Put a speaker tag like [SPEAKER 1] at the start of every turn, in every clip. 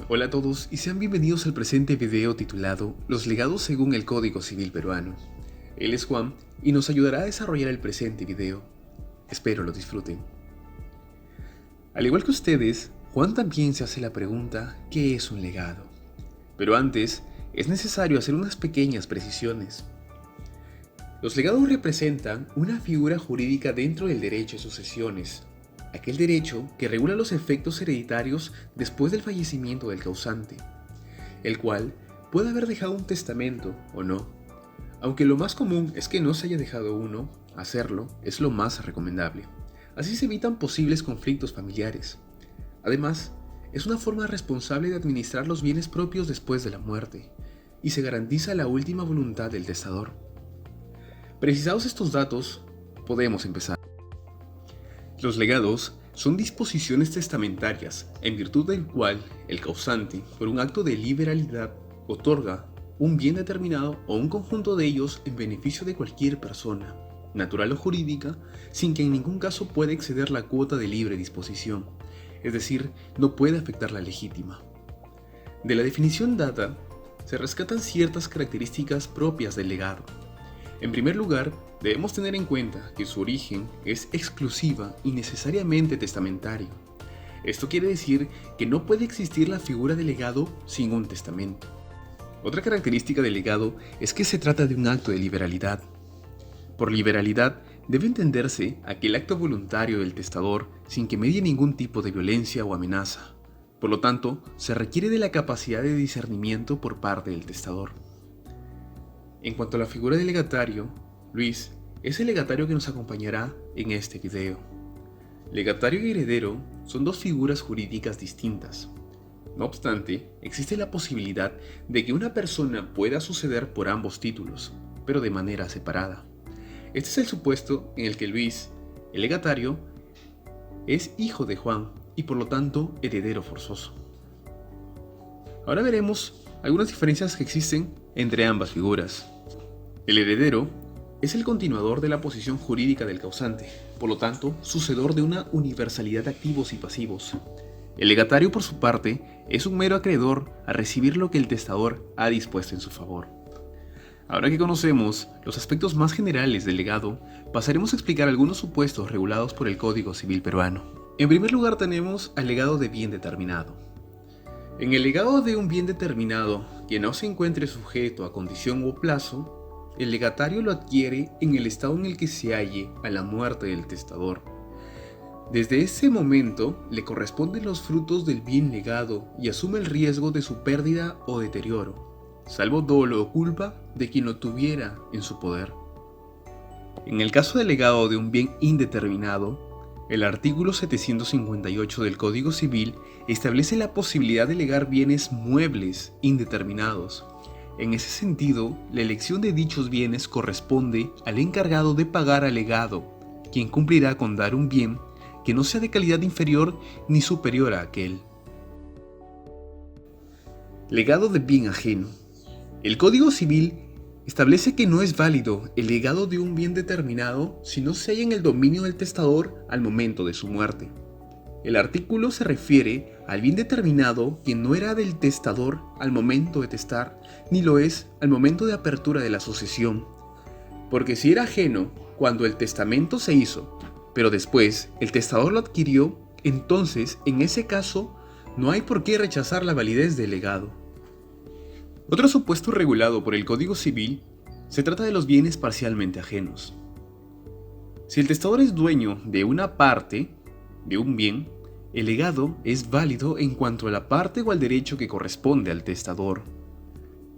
[SPEAKER 1] Hola a todos y sean bienvenidos al presente video titulado Los legados según el Código Civil Peruano. Él es Juan y nos ayudará a desarrollar el presente video. Espero lo disfruten. Al igual que ustedes, Juan también se hace la pregunta ¿qué es un legado? Pero antes, es necesario hacer unas pequeñas precisiones. Los legados representan una figura jurídica dentro del derecho de sucesiones, aquel derecho que regula los efectos hereditarios después del fallecimiento del causante, el cual puede haber dejado un testamento o no. Aunque lo más común es que no se haya dejado uno, hacerlo es lo más recomendable. Así se evitan posibles conflictos familiares. Además, es una forma responsable de administrar los bienes propios después de la muerte, y se garantiza la última voluntad del testador. Precisados estos datos, podemos empezar. Los legados son disposiciones testamentarias en virtud del cual el causante, por un acto de liberalidad, otorga un bien determinado o un conjunto de ellos en beneficio de cualquier persona, natural o jurídica, sin que en ningún caso pueda exceder la cuota de libre disposición, es decir, no puede afectar la legítima. De la definición dada, se rescatan ciertas características propias del legado. En primer lugar, debemos tener en cuenta que su origen es exclusiva y necesariamente testamentario. Esto quiere decir que no puede existir la figura de legado sin un testamento. Otra característica del legado es que se trata de un acto de liberalidad. Por liberalidad debe entenderse aquel acto voluntario del testador sin que medie ningún tipo de violencia o amenaza. Por lo tanto, se requiere de la capacidad de discernimiento por parte del testador. En cuanto a la figura del legatario, Luis es el legatario que nos acompañará en este video. Legatario y heredero son dos figuras jurídicas distintas. No obstante, existe la posibilidad de que una persona pueda suceder por ambos títulos, pero de manera separada. Este es el supuesto en el que Luis, el legatario, es hijo de Juan y por lo tanto heredero forzoso. Ahora veremos algunas diferencias que existen entre ambas figuras. El heredero es el continuador de la posición jurídica del causante, por lo tanto, sucedor de una universalidad de activos y pasivos. El legatario, por su parte, es un mero acreedor a recibir lo que el testador ha dispuesto en su favor. Ahora que conocemos los aspectos más generales del legado, pasaremos a explicar algunos supuestos regulados por el Código Civil Peruano. En primer lugar tenemos al legado de bien determinado. En el legado de un bien determinado que no se encuentre sujeto a condición o plazo, el legatario lo adquiere en el estado en el que se halle a la muerte del testador. Desde ese momento le corresponden los frutos del bien legado y asume el riesgo de su pérdida o deterioro, salvo dolo o culpa de quien lo tuviera en su poder. En el caso del legado de un bien indeterminado, el artículo 758 del Código Civil establece la posibilidad de legar bienes muebles indeterminados. En ese sentido, la elección de dichos bienes corresponde al encargado de pagar al legado, quien cumplirá con dar un bien que no sea de calidad inferior ni superior a aquel. Legado de bien ajeno. El Código Civil establece que no es válido el legado de un bien determinado si no se halla en el dominio del testador al momento de su muerte. El artículo se refiere al bien determinado que no era del testador al momento de testar, ni lo es al momento de apertura de la sucesión. Porque si era ajeno cuando el testamento se hizo, pero después el testador lo adquirió, entonces en ese caso no hay por qué rechazar la validez del legado. Otro supuesto regulado por el Código Civil se trata de los bienes parcialmente ajenos. Si el testador es dueño de una parte de un bien, el legado es válido en cuanto a la parte o al derecho que corresponde al testador.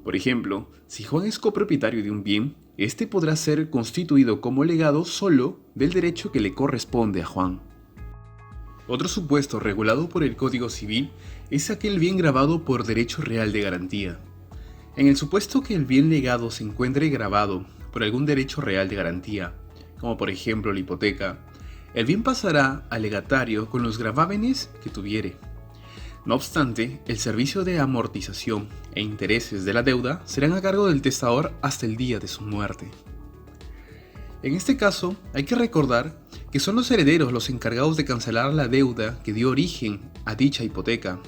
[SPEAKER 1] Por ejemplo, si Juan es copropietario de un bien, este podrá ser constituido como legado solo del derecho que le corresponde a Juan. Otro supuesto regulado por el Código Civil es aquel bien gravado por derecho real de garantía. En el supuesto que el bien legado se encuentre gravado por algún derecho real de garantía, como por ejemplo la hipoteca, el bien pasará al legatario con los gravámenes que tuviere. No obstante, el servicio de amortización e intereses de la deuda serán a cargo del testador hasta el día de su muerte. En este caso, hay que recordar que son los herederos los encargados de cancelar la deuda que dio origen a dicha hipoteca.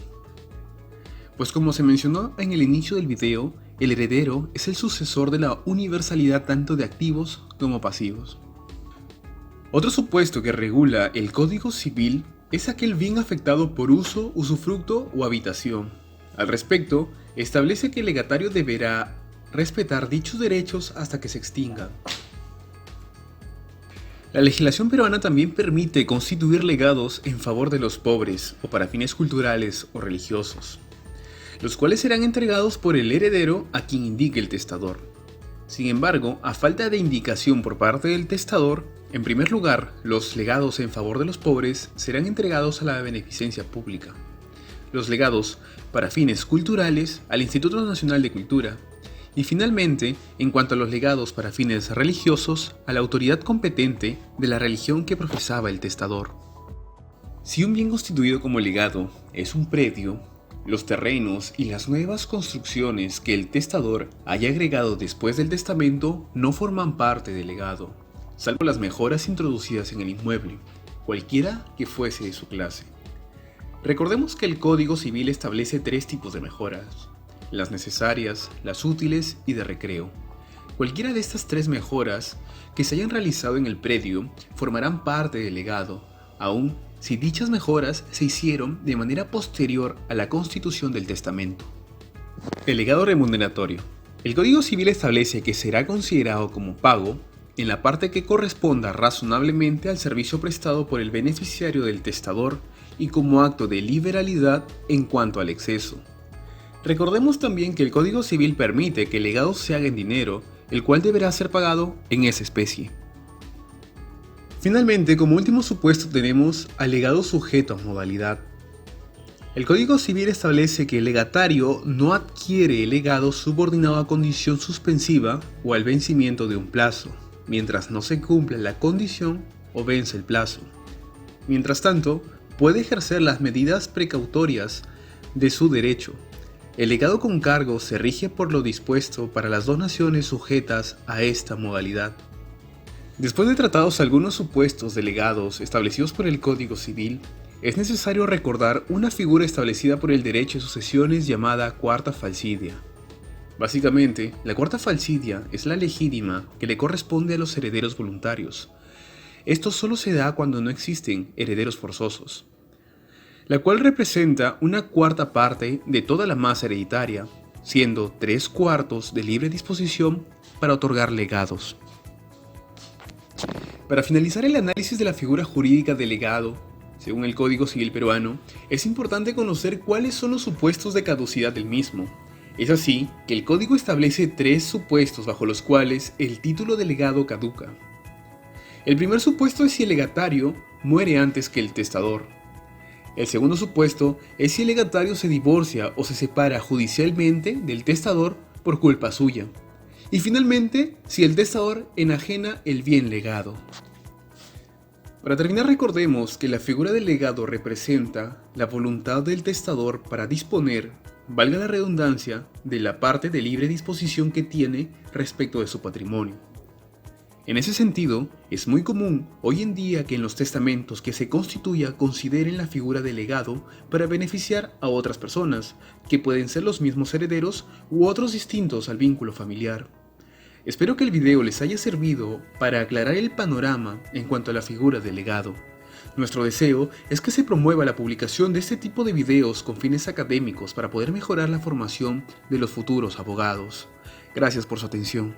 [SPEAKER 1] Pues como se mencionó en el inicio del video, el heredero es el sucesor de la universalidad tanto de activos como pasivos. Otro supuesto que regula el Código Civil es aquel bien afectado por uso, usufructo o habitación. Al respecto, establece que el legatario deberá respetar dichos derechos hasta que se extingan. La legislación peruana también permite constituir legados en favor de los pobres o para fines culturales o religiosos, los cuales serán entregados por el heredero a quien indique el testador. Sin embargo, a falta de indicación por parte del testador, en primer lugar, los legados en favor de los pobres serán entregados a la beneficencia pública. Los legados para fines culturales al Instituto Nacional de Cultura. Y finalmente, en cuanto a los legados para fines religiosos, a la autoridad competente de la religión que profesaba el testador. Si un bien constituido como legado es un predio, los terrenos y las nuevas construcciones que el testador haya agregado después del testamento no forman parte del legado, salvo las mejoras introducidas en el inmueble, cualquiera que fuese de su clase. Recordemos que el Código Civil establece 3 tipos de mejoras: las necesarias, las útiles y de recreo. Cualquiera de estas 3 mejoras que se hayan realizado en el predio formarán parte del legado, aun si dichas mejoras se hicieron de manera posterior a la constitución del testamento. El legado remuneratorio. El Código Civil establece que será considerado como pago en la parte que corresponda razonablemente al servicio prestado por el beneficiario del testador y como acto de liberalidad en cuanto al exceso. Recordemos también que el Código Civil permite que el legado se haga en dinero, el cual deberá ser pagado en esa especie. Finalmente, como último supuesto tenemos al legado sujeto a modalidad. El Código Civil establece que el legatario no adquiere el legado subordinado a condición suspensiva o al vencimiento de un plazo, mientras no se cumpla la condición o vence el plazo. Mientras tanto, puede ejercer las medidas precautorias de su derecho. El legado con cargo se rige por lo dispuesto para las donaciones sujetas a esta modalidad. Después de tratados algunos supuestos de legados establecidos por el Código Civil, es necesario recordar una figura establecida por el derecho de sucesiones llamada cuarta falsidia. Básicamente, la cuarta falsidia es la legítima que le corresponde a los herederos voluntarios. Esto solo se da cuando no existen herederos forzosos, la cual representa una cuarta parte de toda la masa hereditaria, siendo 3/4 de libre disposición para otorgar legados. Para finalizar el análisis de la figura jurídica del legado, según el Código Civil peruano, es importante conocer cuáles son los supuestos de caducidad del mismo. Es así que el Código establece 3 supuestos bajo los cuales el título de legado caduca. El primer supuesto es si el legatario muere antes que el testador. El segundo supuesto es si el legatario se divorcia o se separa judicialmente del testador por culpa suya. Y finalmente, si el testador enajena el bien legado. Para terminar, recordemos que la figura del legado representa la voluntad del testador para disponer, valga la redundancia, de la parte de libre disposición que tiene respecto de su patrimonio. En ese sentido, es muy común hoy en día que en los testamentos que se constituya consideren la figura del legado para beneficiar a otras personas, que pueden ser los mismos herederos u otros distintos al vínculo familiar. Espero que el video les haya servido para aclarar el panorama en cuanto a la figura del legado. Nuestro deseo es que se promueva la publicación de este tipo de videos con fines académicos para poder mejorar la formación de los futuros abogados. Gracias por su atención.